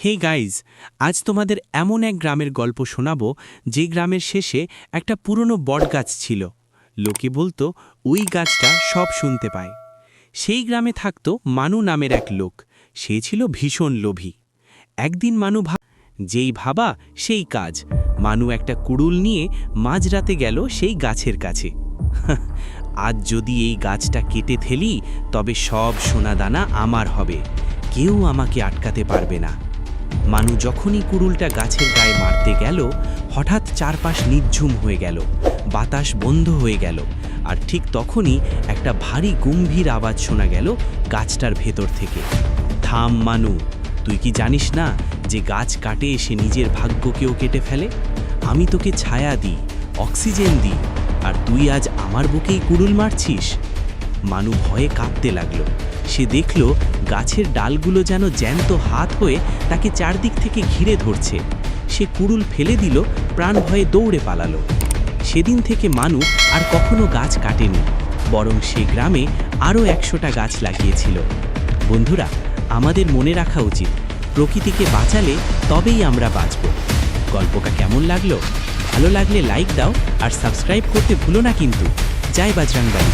Hey guys, আজ তোমাদের এমন এক গ্রামের গল্প শোনাবো যে গ্রামের শেষে একটা পুরনো বটগাছ ছিল। লোকে বলতো ওই গাছটা সব শুনতে পায়। সেই গ্রামে থাকত মানু নামের এক লোক। সে ছিল ভীষণ লোভী। একদিন মানু যেই ভাবা সেই কাজ। মানু একটা কুড়ুল নিয়ে মাঝরাতে গেল সেই গাছের কাছে। আজ যদি এই গাছটা কেটে ফেলি তবে সব সোনাদানা আমার হবে, কেউ আমাকে আটকাতে পারবে না। মানু যখনই কুড়ুলটা গাছের গায়ে মারতে গেল, হঠাৎ চারপাশ নিঝুম হয়ে গেল, বাতাস বন্ধ হয়ে গেল। আর ঠিক তখনই একটা ভারী গম্ভীর আওয়াজ শোনা গেল গাছটার ভেতর থেকে। থাম মানু, তুই কি জানিস না যে গাছ কাটে সে নিজের ভাগ্যকেও কেটে ফেলে? আমি তোকে ছায়া দিই, অক্সিজেন দিই, আর তুই আজ আমার বুকেই কুড়ুল মারছিস। মানু ভয়ে কাঁপতে লাগলো। সে দেখল গাছের ডালগুলো যেন জ্যান্ত হাত হয়ে তাকে চারদিক থেকে ঘিরে ধরছে। সে কুড়ুল ফেলে দিল, প্রাণ ভয়ে দৌড়ে পালালো। সেদিন থেকে মানু আর কখনো গাছ কাটেনি, বরং সে গ্রামে আরও 100টা গাছ লাগিয়েছিল। বন্ধুরা, আমাদের মনে রাখা উচিত, প্রকৃতিকে বাঁচালে তবেই আমরা বাঁচব। গল্পটা কেমন লাগলো? ভালো লাগলে লাইক দাও আর সাবস্ক্রাইব করতে ভুলো না কিন্তু। জয় বজরংবলী।